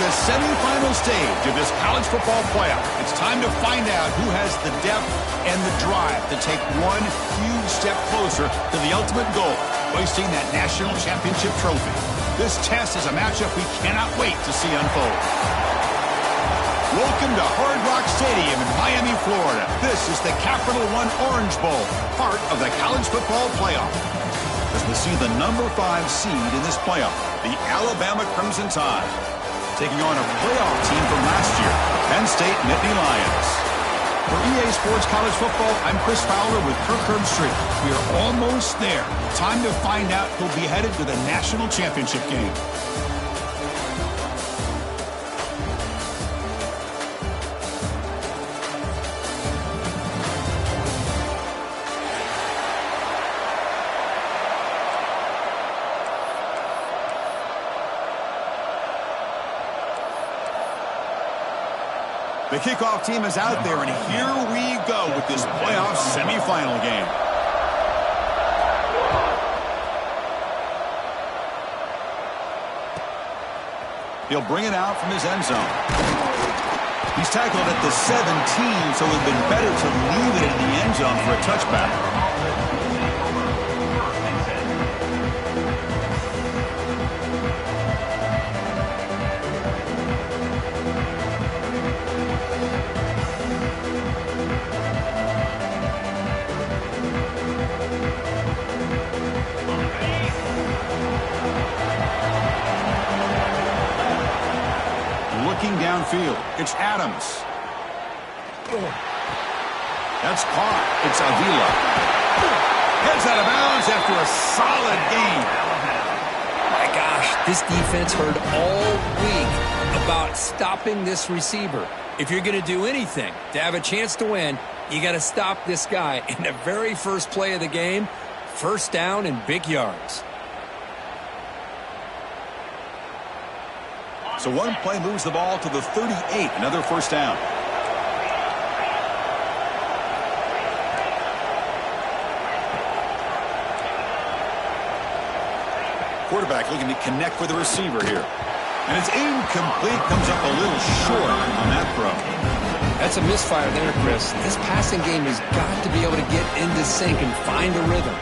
the semifinal stage of this college football playoff. It's time to find out who has the depth and the drive to take one huge step closer to the ultimate goal, hoisting that national championship trophy. This test is a matchup we cannot wait to see unfold. Welcome to Hard Rock Stadium in Miami, Florida. This is the Capital One Orange Bowl, part of the college football playoff. As we see the number 5 seed in this playoff, the Alabama Crimson Tide, taking on a playoff team from last year, the Penn State Nittany Lions. For EA Sports College Football, I'm Chris Fowler with Kirk Herbstreit. We are almost there. Time to find out who'll be headed to the national championship game. The kickoff team is out there, and here we go with this playoff semifinal game. He'll bring it out from his end zone. He's tackled at the 17, so it would have been better to leave it in the end zone for a touchback. Downfield, it's Adams. That's caught. It's Avila. Heads out of bounds after a solid game. My gosh, this defense heard all week about stopping this receiver. If you're going to do anything to have a chance to win, you got to stop this guy. In the very first play of the game, first down and big yards. So one play moves the ball to the 38, another first down. Quarterback looking to connect with the receiver here. And it's incomplete, comes up a little short on that throw. That's a misfire there, Chris. This passing game has got to be able to get into sync and find a rhythm.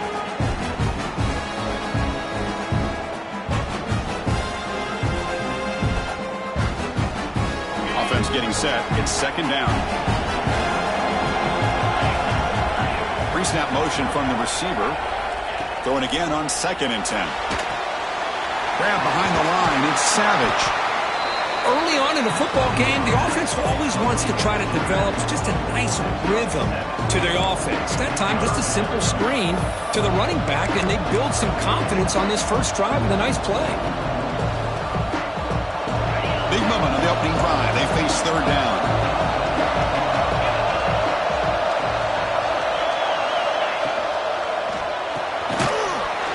Getting set. It's second down. Pre-snap motion from the receiver. Throwing again on 2nd and 10. Grab behind the line. It's Savage. Early on in a football game, the offense always wants to try to develop just a nice rhythm to their offense. That time, just a simple screen to the running back, and they build some confidence on this first drive with a nice play. Big moment on the opening drive. They face third down.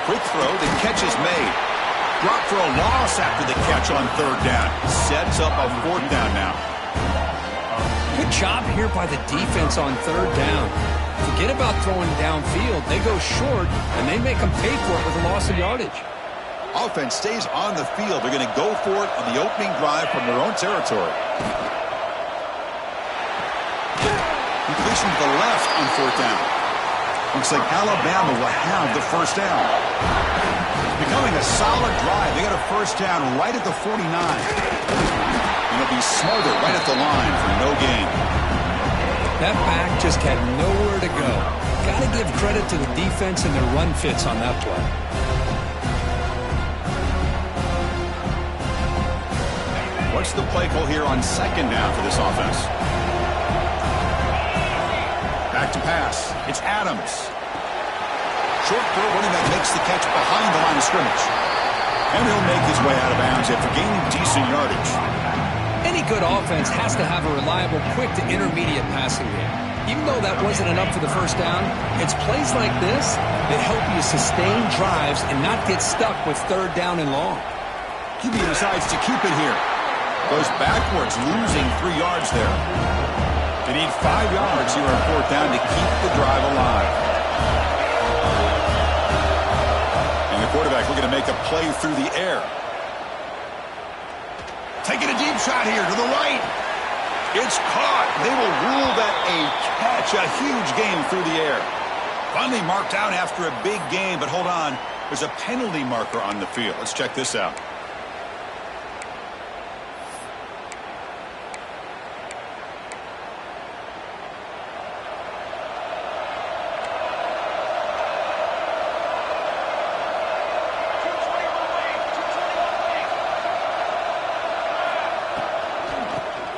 Quick throw. The catch is made. Drop for a loss after the catch on third down. Sets up a fourth down now. Good job here by the defense on third down. Forget about throwing downfield. They go short, and they make them pay for it with a loss of yardage. Offense stays on the field. They're going to go for it on the opening drive from their own territory. Completion to the left on fourth down. Looks like Alabama will have the first down. It's becoming a solid drive. They got a first down right at the 49. And it'll be smothered right at the line for no gain. That back just had nowhere to go. Got to give credit to the defense and their run fits on that play. What's the play call here on second down for this offense? Back to pass. It's Adams. Short throw, running back makes the catch behind the line of scrimmage. And he'll make his way out of bounds after gaining decent yardage. Any good offense has to have a reliable, quick to intermediate passing game. Even though that wasn't enough for the first down, it's plays like this that help you sustain drives and not get stuck with third down and long. QB decides to keep it here. Goes backwards, losing 3 yards there. They need 5 yards here on fourth down to keep the drive alive. And the quarterback looking to make a play through the air. Taking a deep shot here to the right. It's caught. They will rule that a catch. A huge game through the air. Finally marked out after a big game, but hold on. There's a penalty marker on the field. Let's check this out.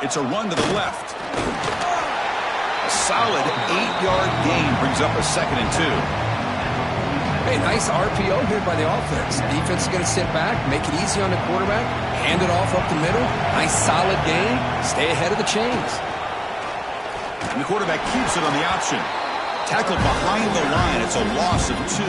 It's a run to the left. A solid 8-yard gain brings up a 2nd and 2. Hey, nice RPO here by the offense. Defense is going to sit back, make it easy on the quarterback, hand it off up the middle. Nice solid gain. Stay ahead of the chains. And the quarterback keeps it on the option. Tackled behind the line. It's a loss of 2.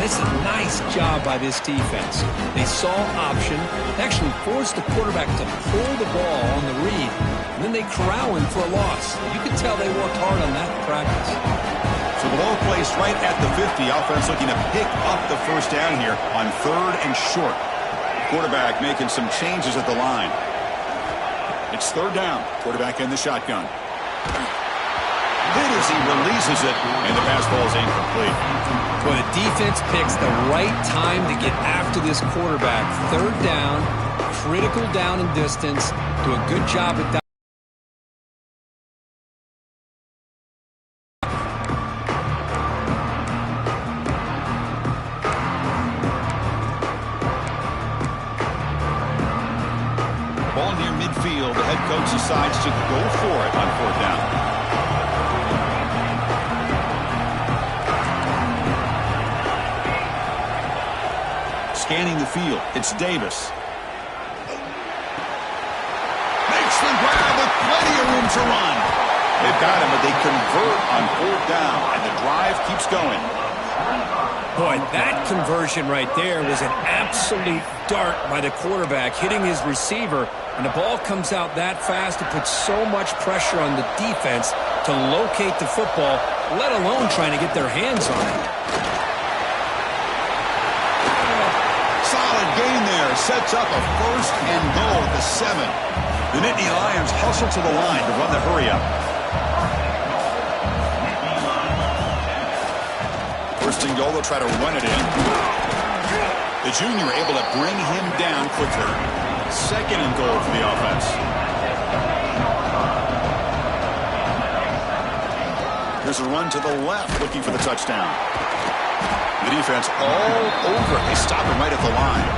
This is a nice job by this defense. They saw option, actually forced the quarterback to pull the ball on the read, and then they corral him for a loss. You can tell they worked hard on that in practice. So the ball placed right at the 50. Offense looking to pick up the first down here on 3rd and short. Quarterback making some changes at the line. It's 3rd down. Quarterback in the shotgun. Hit as he releases it, and the pass ball is incomplete. Well, the defense picks the right time to get after this quarterback. 3rd down, critical down and distance. Do a good job at that. Ball near midfield. The head coach decides to go for it on 4th down. Scanning the field. It's Davis. Makes the grab with plenty of room to run. They've got him, but they convert on 4th down, and the drive keeps going. Boy, that conversion right there was an absolute dart by the quarterback, hitting his receiver, and the ball comes out that fast. It puts so much pressure on the defense to locate the football, let alone trying to get their hands on it. Gain there sets up a 1st and goal at the 7. The Nittany Lions hustle to the line to run the hurry up. 1st and goal, they'll try to run it in. The junior able to bring him down quickly. 2nd and goal for the offense. Here's a run to the left looking for the touchdown. The defense all over. They stop him right at the line.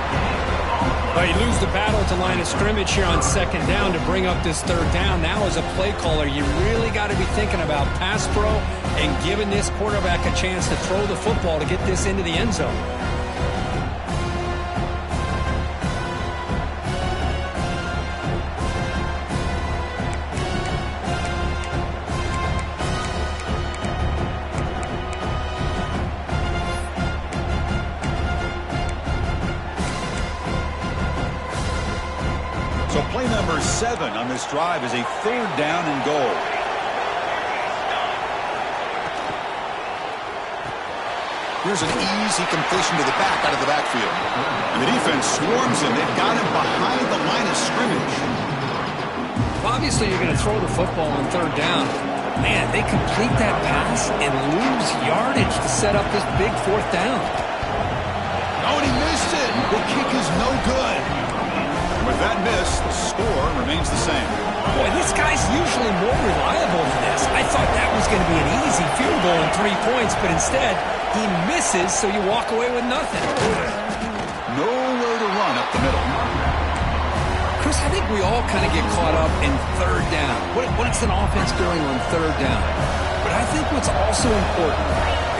Well, you lose the battle at the line of scrimmage here on 2nd down to bring up this 3rd down. Now as a play caller, you really got to be thinking about pass pro and giving this quarterback a chance to throw the football to get this into the end zone. So play number 7 on this drive is a 3rd down and goal. Here's an easy completion to the back out of the backfield. And the defense swarms him. They've got him behind the line of scrimmage. Obviously, you're going to throw the football on 3rd down. Man, they complete that pass and lose yardage to set up this big 4th down. Oh, and he missed it. The kick is no good. With that miss, the score remains the same. Boy, this guy's usually more reliable than this. I thought that was going to be an easy field goal and 3 points, but instead, he misses, so you walk away with nothing. Nowhere to run up the middle. Chris, I think we all kind of get caught up in 3rd down. What's an offense doing on 3rd down? But I think what's also important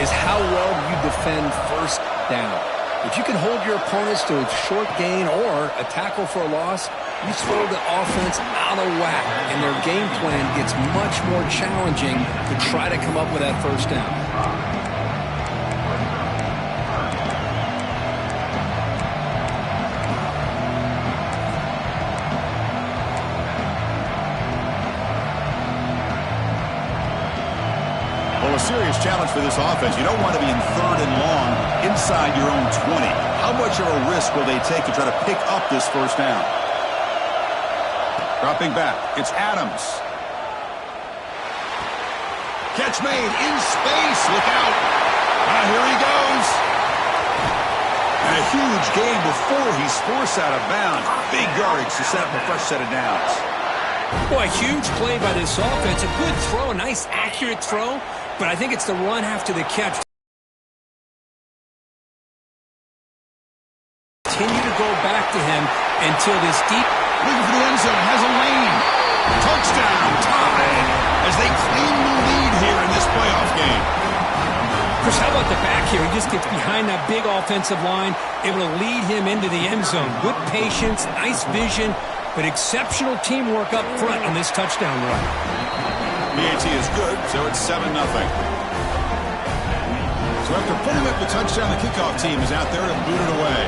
is how well you defend 1st down. If you can hold your opponents to a short gain or a tackle for a loss, you throw the offense out of whack, and their game plan gets much more challenging to try to come up with that 1st down. Well, a serious challenge for this offense. You don't want to be in 3rd and long inside your own 20. How much of a risk will they take to try to pick up this 1st down? Dropping back, it's Adams. Catch made in space. Look out. Here he goes. And a huge gain before he's forced out of bounds. Big yardage to set up a fresh set of downs. Boy, huge play by this offense. A good throw, a nice accurate throw. But I think it's the run after the catch. Continue to go back to him until this deep. Looking for the end zone. Has a lane. Touchdown. Tied as they claim the lead here in this playoff game. Chris, how about the back here? He just gets behind that big offensive line, able to lead him into the end zone. Good patience, nice vision, but exceptional teamwork up front on this touchdown run. PAT is good, so it's 7-0. So after putting up the touchdown, the kickoff team is out there to boot it away.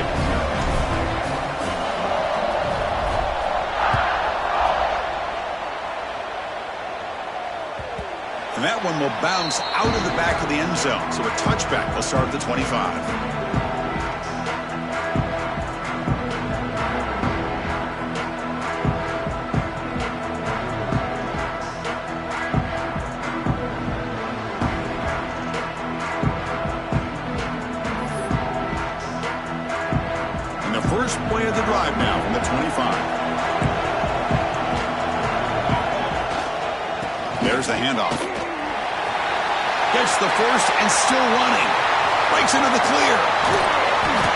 And that one will bounce out of the back of the end zone. So a touchback will start at the 25. And the first play of the drive now from the 25. There's the handoff. Gets the first and still running. Breaks into the clear.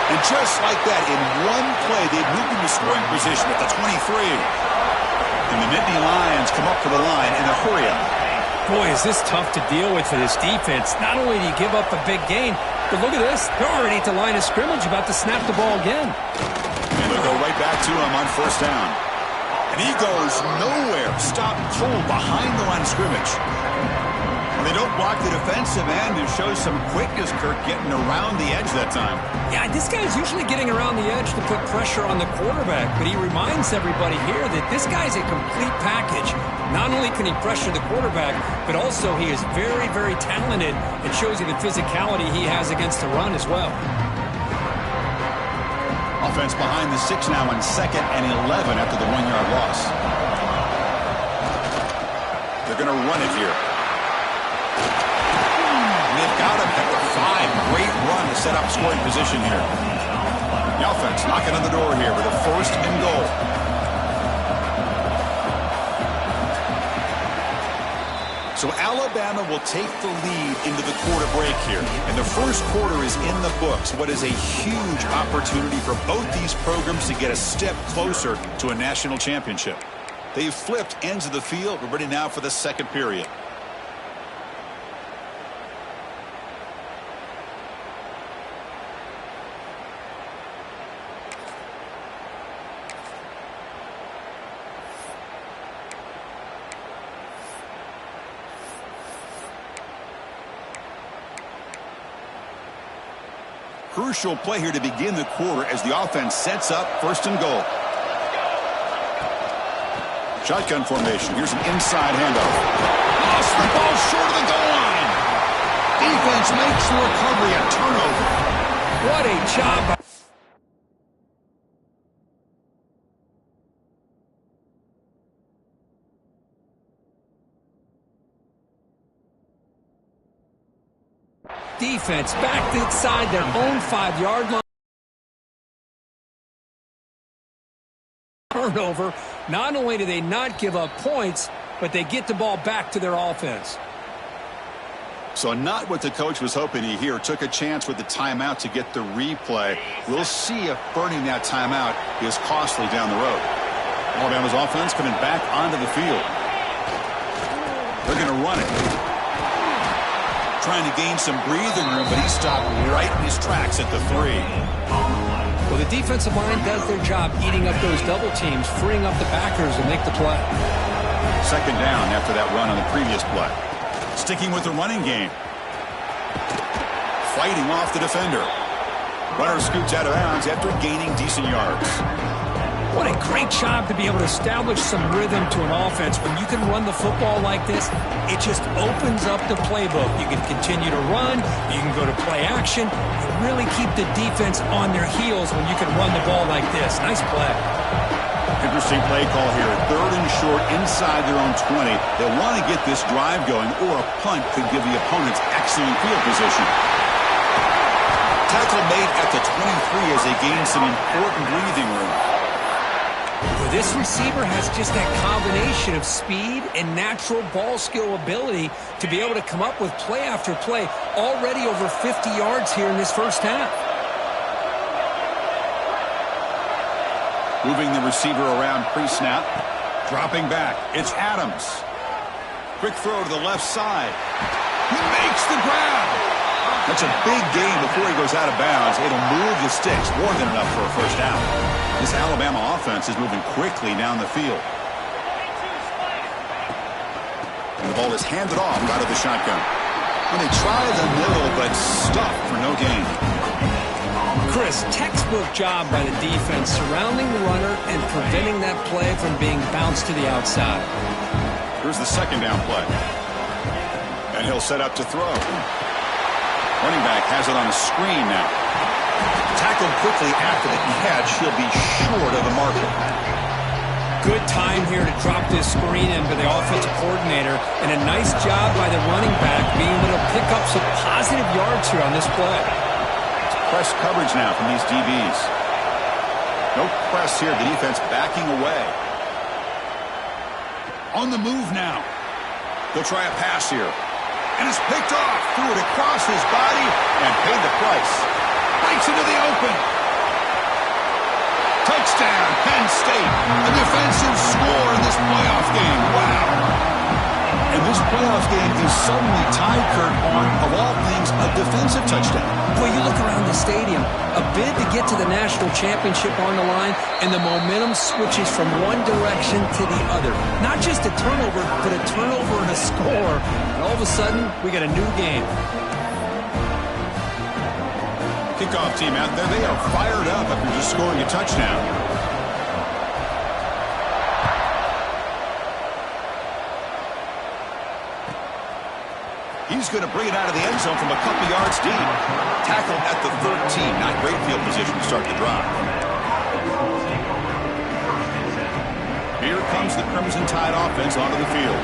And just like that, in one play, they've moved into scoring position at the 23. And the Nittany Lions come up to the line in a hurry-up. Boy, is this tough to deal with for this defense. Not only do you give up a big gain, but look at this. They're already at the line of scrimmage, about to snap the ball again. And they'll go right back to him on first down. And he goes nowhere. Stopped cold behind the line of scrimmage. They don't block the defensive end and shows some quickness, Kirk, getting around the edge that time. Yeah, this guy's usually getting around the edge to put pressure on the quarterback, but he reminds everybody here that this guy's a complete package. Not only can he pressure the quarterback, but also he is very, very talented and shows you the physicality he has against the run as well. Offense behind the 6 now on 2nd and 11 after the 1-yard loss. They're going to run it here. They've got him at the 5. Great run to set up scoring position here. The offense knocking on the door here with a 1st and goal. So Alabama will take the lead into the quarter break here. And the first quarter is in the books. What is a huge opportunity for both these programs to get a step closer to a national championship. They've flipped ends of the field. We're ready now for the second period. Crucial play here to begin the quarter as the offense sets up 1st and goal. Shotgun formation. Here's an inside handoff. Lost the ball short of the goal line. Defense makes the recovery, a turnover. What a job. Defense back inside their own 5-yard line. Turnover. Not only do they not give up points, but they get the ball back to their offense. So not what the coach was hoping to hear. Took a chance with the timeout to get the replay. We'll see if burning that timeout is costly down the road. Alabama's offense coming back onto the field. They're going to run it. Trying to gain some breathing room, but he stopped right in his tracks at the 3. Well, the defensive line does their job eating up those double teams, freeing up the backers to make the play. 2nd down after that run on the previous play. Sticking with the running game. Fighting off the defender. Runner scoots out of bounds after gaining decent yards. What a great job to be able to establish some rhythm to an offense. When you can run the football like this, it just opens up the playbook. You can continue to run. You can go to play action. You really keep the defense on their heels when you can run the ball like this. Nice play. Interesting play call here. 3rd and short inside their own 20. They want to get this drive going, or a punt could give the opponents excellent field position. Tackle made at the 23 as they gain some important breathing room. Well, this receiver has just that combination of speed and natural ball skill ability to be able to come up with play after play. Already over 50 yards here in this first half. Moving the receiver around pre-snap. Dropping back. It's Adams. Quick throw to the left side. He makes the grab. That's a big gain before he goes out of bounds. It'll move the sticks more than enough for a first down. This Alabama offense is moving quickly down the field. And the ball is handed off out of the shotgun. And they try the middle, but stuffed for no gain. Chris, textbook job by the defense surrounding the runner and preventing that play from being bounced to the outside. Here's the second down play. And he'll set up to throw. Running back has it on a screen now. Tackled quickly after the catch. He'll be short of the marker. Good time here to drop this screen in by the offensive coordinator, and a nice job by the running back being able to pick up some positive yards here on this play. Press coverage now from these DBs. No press here. The defense backing away. On the move now. They'll try a pass here. And it's picked off. Threw it across his body and paid the price. Breaks into the open. Touchdown, Penn State. A defensive score in this playoff game. Wow. And this playoff game is suddenly tied, Kurt, on, of all things, a defensive touchdown. Boy, you look around the stadium, a bid to get to the national championship on the line, and the momentum switches from one direction to the other. Not just a turnover, but a turnover and a score. And all of a sudden, we got a new game. Kickoff team out there. They are fired up after just scoring a touchdown. He's going to bring it out of the end zone from a couple yards deep. Tackled at the 13. Not great field position to start the drive. Here comes the Crimson Tide offense onto the field.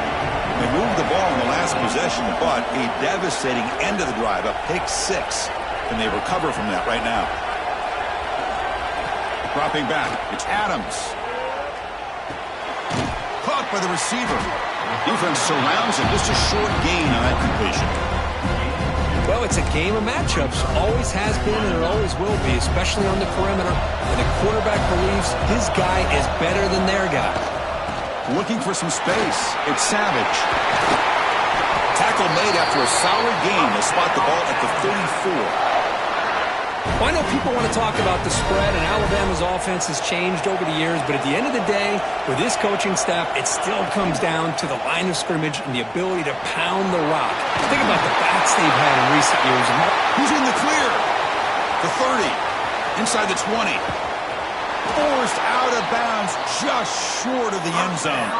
They moved the ball in the last possession, but a devastating end of the drive, a pick 6. And they recover from that right now. Dropping back. It's Adams. Caught by the receiver. Defense surrounds him. Just a short gain on that completion. Well, it's a game of matchups. Always has been and it always will be, especially on the perimeter. And the quarterback believes his guy is better than their guy. Looking for some space. It's Savage. Tackle made after a solid gain. They spot the ball at the 34. Well, I know people want to talk about the spread, and Alabama's offense has changed over the years, but at the end of the day, with this coaching staff, it still comes down to the line of scrimmage and the ability to pound the rock. Think about the bats they've had in recent years. Who's in the clear? The 30. Inside the 20. Forced out of bounds just short of the end zone.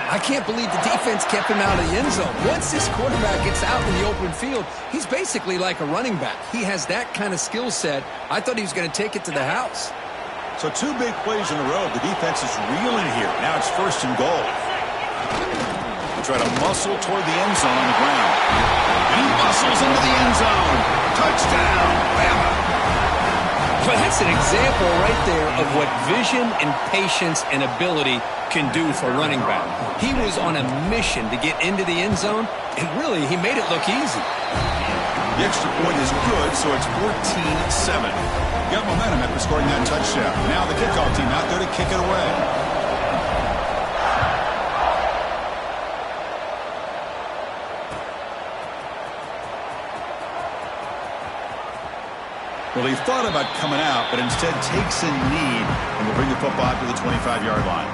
I can't believe the defense kept him out of the end zone. Once this quarterback gets out in the open field, he's basically like a running back. He has that kind of skill set. I thought he was going to take it to the house. So 2 big plays in a row. The defense is reeling here. Now it's 1st and goal. They try to muscle toward the end zone on the ground. And he muscles into the end zone. Touchdown, Bama. Well, that's an example right there of what vision and patience and ability can do for a running back. He was on a mission to get into the end zone, and really, he made it look easy. The extra point is good, so it's 14-7. Got momentum after scoring that touchdown. Now the kickoff team out there to kick it away. Well, he thought about coming out, but instead takes a knee and will bring the football to the 25-yard line.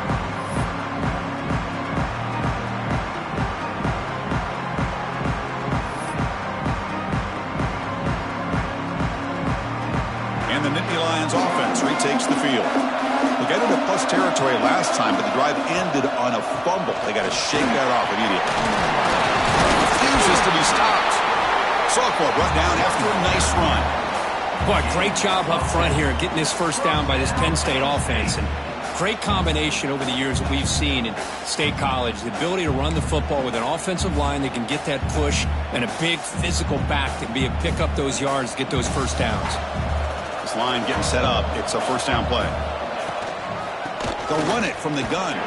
And the Nittany Lions offense retakes the field. They got into plus territory last time, but the drive ended on a fumble. They got to shake that off immediately. Refuses to be stopped. Sophomore brought down after a nice run. Boy, great job up front here getting this first down by this Penn State offense. And Great combination over the years that we've seen in State College. The ability to run the football with an offensive line that can get that push and a big physical back to be able to pick up those yards, get those first downs. This line getting set up. It's a first down play. They'll run it from the gun.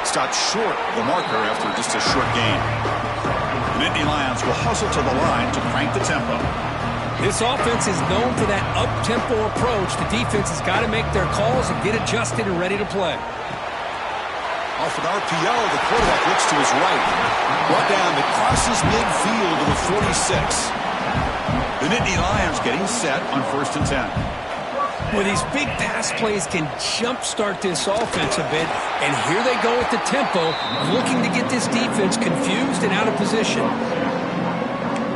Stopped short of the marker after just a short gain. The Nittany Lions will hustle to the line to crank the tempo. This offense is known for that up-tempo approach. The defense has got to make their calls and get adjusted and ready to play. Off an RPO, the quarterback looks to his right. Brought down that crosses midfield to the 46. The Nittany Lions getting set on 1st and 10. Well, these big pass plays can jumpstart this offense a bit, and here they go with the tempo, looking to get this defense confused and out of position.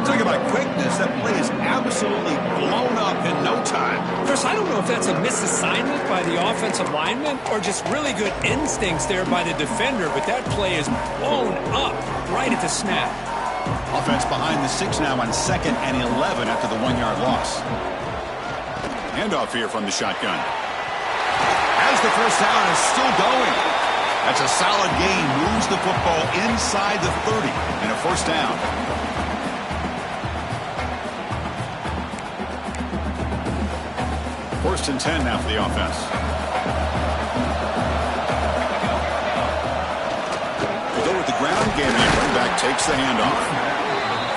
Talk about quickness. That play is absolutely blown up in no time. Chris, I don't know if that's a misassignment by the offensive lineman or just really good instincts there by the defender, but that play is blown up right at the snap. Offense behind the 6 now on 2nd and 11 after the 1-yard loss. Handoff here from the shotgun. As the first down is still going. That's a solid gain. Moves the football inside the 30 and a first down. First and 10 now for the offense. To go with the ground game, the running back takes the handoff.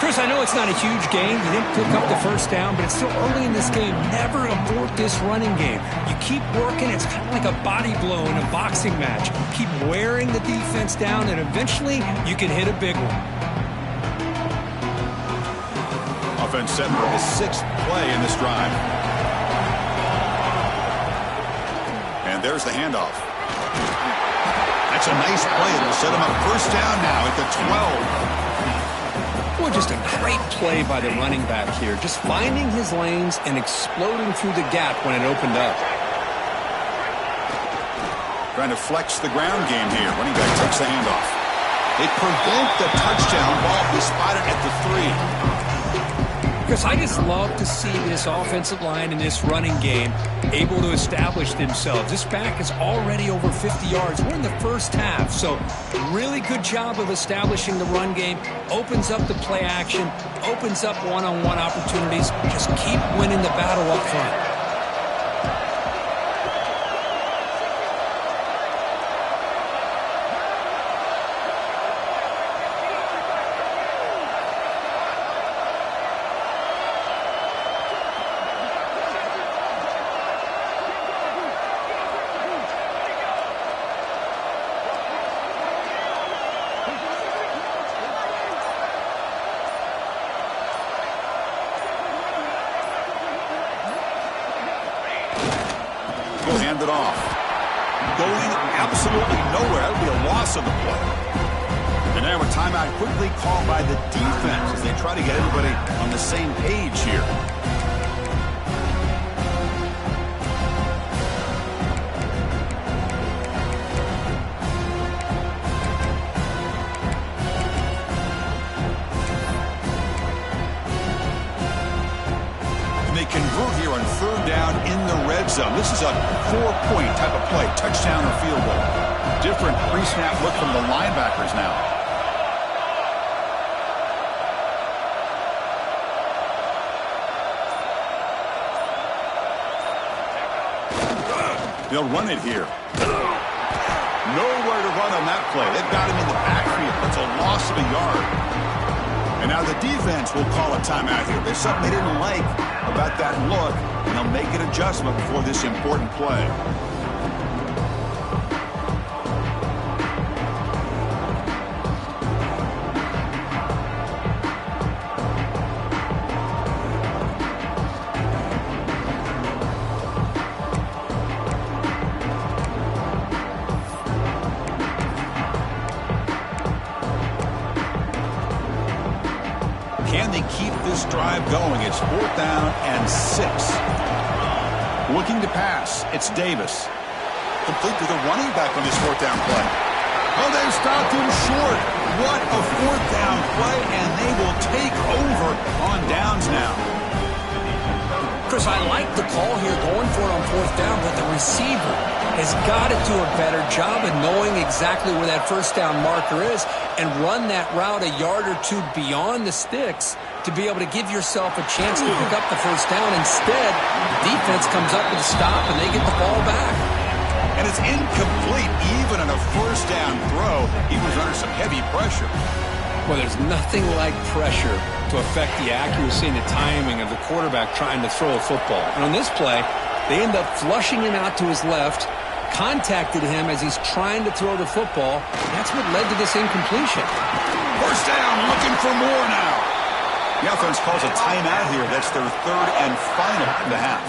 Chris, I know it's not a huge gain. You didn't pick up the first down, but it's still early in this game. Never abort this running game. You keep working. It's kind of like a body blow in a boxing match. Keep wearing the defense down, and eventually you can hit a big one. Offense set for the 6th play in this drive. And there's the handoff. That's a nice play. It'll set him up first down now at the 12. Well, just a great play by the running back here. Just finding his lanes and exploding through the gap when it opened up. Trying to flex the ground game here. Running back takes the handoff. They prevent the touchdown ball. He spotted at the 3. Because I just love to see this offensive line in this running game able to establish themselves. This back is already over 50 yards. We're in the first half, so really good job of establishing the run game. Opens up the play action, opens up one-on-one opportunities. Just keep winning the battle up front. He'll hand it off. Going absolutely nowhere. That would be a loss of the play. And now a timeout quickly called by the defense as they try to get everybody on the same page here. Convert here on 3rd down in the red zone. This is a 4-point type of play, touchdown or field goal. Different pre-snap look from the linebackers now. They'll run it here. Nowhere to run on that play. They've got him in the backfield. That's a loss of a yard. And now the defense will call a timeout here. There's something they didn't like about that look, and they'll make an adjustment before this important play. Can they keep this drive going? It's 4th down and 6. Looking to pass. It's Davis. Complete to the running back on this 4th down play. Oh, they've stopped him short. What a 4th down play, and they will take over on downs now. Chris, I like the call here going for it on fourth down, but the receiver has got to do a better job of knowing exactly where that first down marker is and run that route a yard or two beyond the sticks to be able to give yourself a chance to pick up the first down. Instead, the defense comes up with a stop and they get the ball back. And it's incomplete even on a first down throw. He was under some heavy pressure. Well, there's nothing like pressure to affect the accuracy and the timing of the quarterback trying to throw a football. And on this play, they end up flushing him out to his left, contacted him as he's trying to throw the football. That's what led to this incompletion. First down, looking for more now. The offense calls a timeout here. That's their third and final in the half.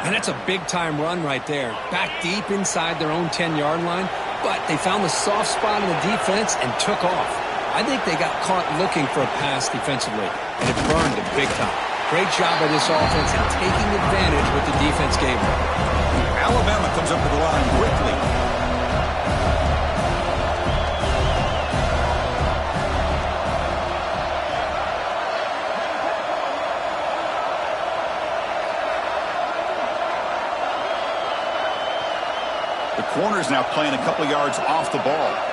And that's a big-time run right there. Back deep inside their own 10-yard line, but they found the soft spot in the defense and took off. I think they got caught looking for a pass defensively, and it burned them big time. Great job by this offense in taking advantage what the defense gave them. Alabama comes up to the line quickly. The corner's now playing a couple yards off the ball.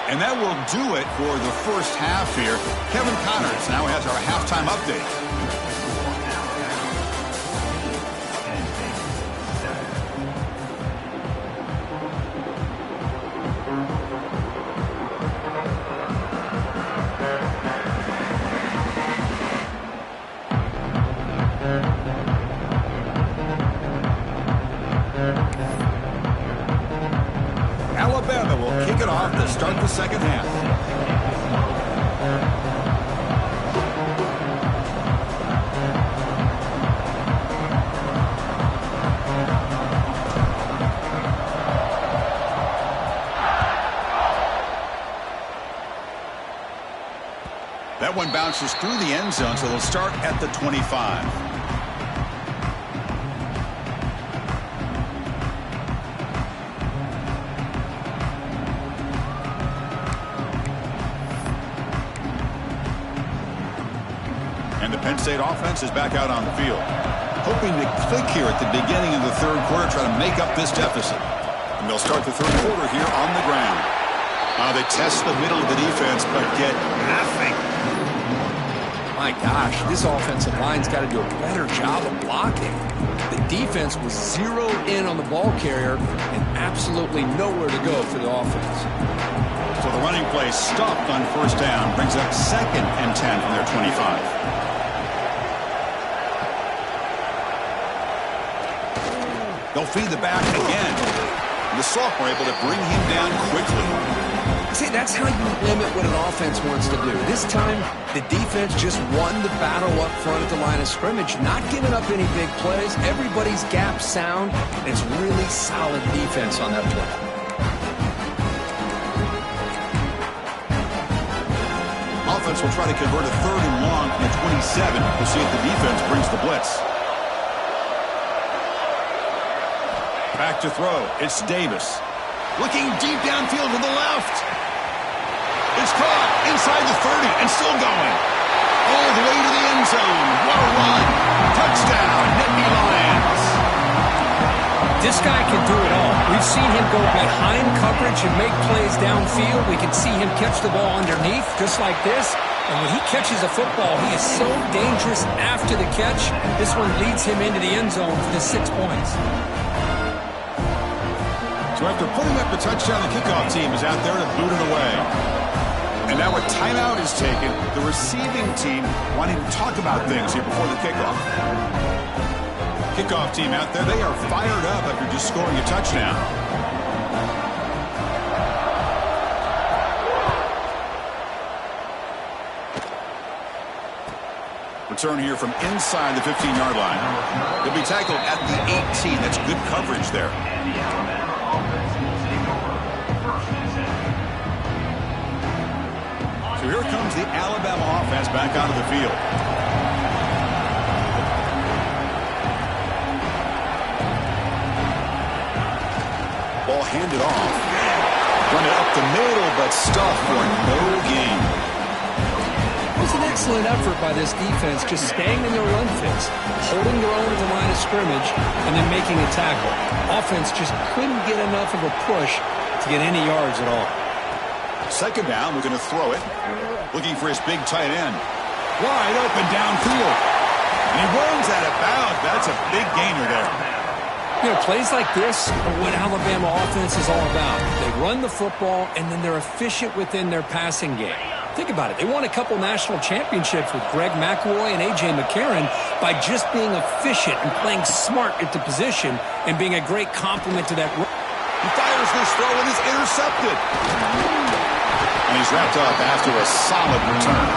And that will do it for the first half here. Kevin Connors now has our halftime update. Alabama will kick it off to start the second half. That one bounces through the end zone, so they'll start at the 25. And the Penn State offense is back out on the field. Hoping to click here at the beginning of the third quarter, try to make up this deficit. And they'll start the third quarter here on the ground. They test the middle of the defense, but get nothing. My gosh, this offensive line's got to do a better job of blocking. The defense was zeroed in on the ball carrier and absolutely nowhere to go for the offense. So the running play stopped on first down, brings up 2nd and 10 from their 25. They'll feed the back again. And the sophomore able to bring him down quickly. See, that's how you limit what an offense wants to do. This time, the defense just won the battle up front at the line of scrimmage, not giving up any big plays. Everybody's gap sound, and it's really solid defense on that play. Offense will try to convert a third and long from the 27. We'll see if the defense brings the blitz. Back to throw. It's Davis. Looking deep downfield to the left. It's caught inside the 30 and still going. All the way to the end zone. What a run. Touchdown, Nittany Lions. This guy can do it all. We've seen him go behind coverage and make plays downfield. We can see him catch the ball underneath just like this. And when he catches a football, he is so dangerous after the catch. This one leads him into the end zone for the 6 points. So after putting up the touchdown, the kickoff team is out there to boot it away. And now a timeout is taken. The receiving team wanting to talk about things here before the kickoff. Kickoff team out there, they are fired up after just scoring a touchdown. Return here from inside the 15-yard line. They'll be tackled at the 18. That's good coverage there. So here comes the Alabama offense back onto the field. Ball handed off. Run it up the middle, but stuffed for no gain. was an excellent effort by this defense, just staying in their run fits, holding their own at the line of scrimmage, and then making a tackle. Offense just couldn't get enough of a push to get any yards at all. Second down, we're going to throw it. Looking for his big tight end. Wide open downfield. And he runs out of bounds. That's a big gainer there. You know, plays like this are what Alabama offense is all about. They run the football, and then they're efficient within their passing game. Think about it. They won a couple national championships with Greg McElroy and A.J. McCarron by just being efficient and playing smart at the position and being a great complement to that. He fires this throw and is intercepted. And he's wrapped up after a solid return.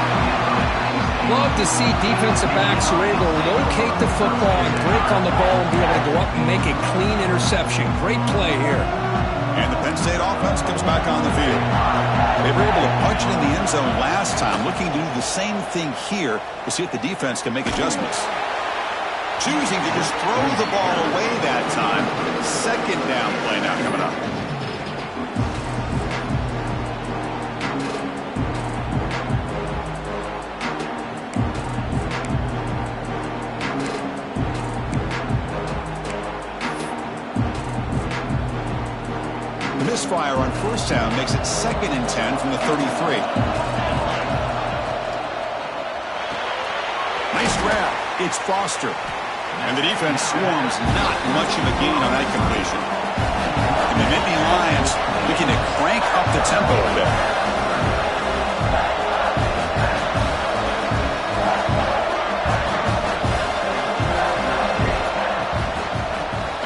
Love to see defensive backs who are able to locate the football and break on the ball and be able to go up and make a clean interception. Great play here. And the Penn State offense comes back on the field. They were able to punch it in the end zone last time, looking to do the same thing here to see if the defense can make adjustments. Choosing to just throw the ball away that time. Second down play now coming up. The misfire on first down makes it 2nd and 10 from the 33. Nice grab. It's Foster. And the defense swarms not much of a gain on that completion. And the Nittany Lions looking to crank up the tempo a bit.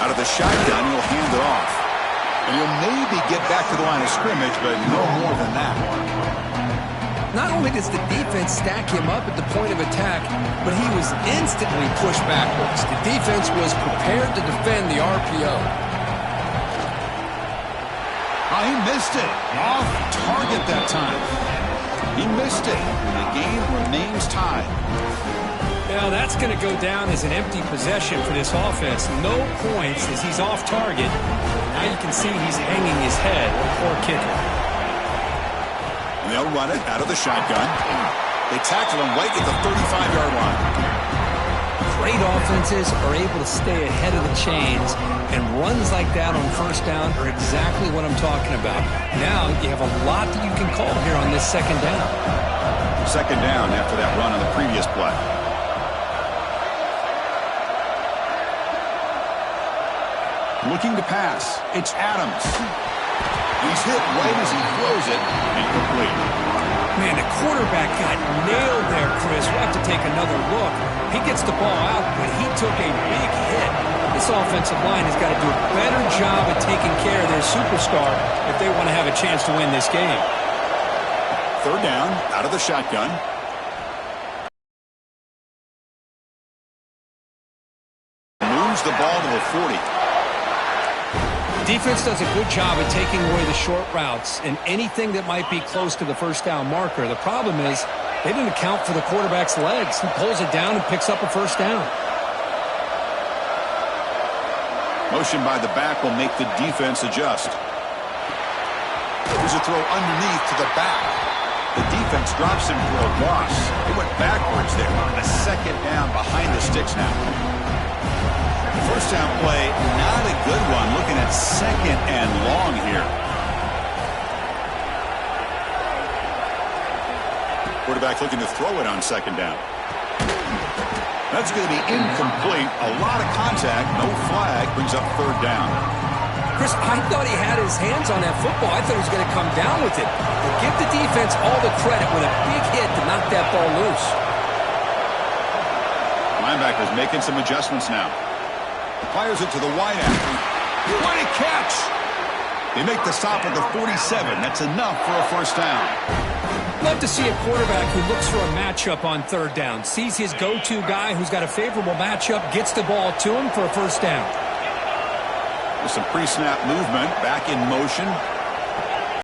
Out of the shotgun, he'll hand it off. And he'll maybe get back to the line of scrimmage, but no more than that. Not only does the defense stack him up at the point of attack, but he was instantly pushed backwards. The defense was prepared to defend the RPO. Oh, he missed it. Off target that time. He missed it. The game remains tied. Now that's going to go down as an empty possession for this offense. No points as he's off target. Now you can see he's hanging his head. Poor kicker. And they'll run it out of the shotgun. They tackle him right at the 35-yard line. Great offenses are able to stay ahead of the chains, and runs like that on first down are exactly what I'm talking about. Now you have a lot that you can call here on this second down. Second down after that run on the previous play. Looking to pass. It's Adams. He's hit right as he throws it. Incomplete. Man, the quarterback got nailed there, Chris. We'll have to take another look. He gets the ball out, but he took a big hit. This offensive line has got to do a better job of taking care of their superstar if they want to have a chance to win this game. Third down, out of the shotgun. Moves the ball to the 40. Defense does a good job of taking away the short routes and anything that might be close to the first down marker. The problem is they didn't account for the quarterback's legs. He pulls it down and picks up a first down. Motion by the back will make the defense adjust. There's a throw underneath to the back. The defense drops him for a loss. They went backwards there. A second down behind the sticks now. First down play, not a good one. Looking at second and long here. Quarterback looking to throw it on second down. That's going to be incomplete. A lot of contact. No flag. Brings up third down. Chris, I thought he had his hands on that football. I thought he was going to come down with it. But give the defense all the credit with a big hit to knock that ball loose. Linebackers making some adjustments now. Fires it to the wideout. What a catch! They make the stop at the 47. That's enough for a first down. Love to see a quarterback who looks for a matchup on third down. Sees his go-to guy who's got a favorable matchup, gets the ball to him for a first down. With some pre-snap movement, back in motion.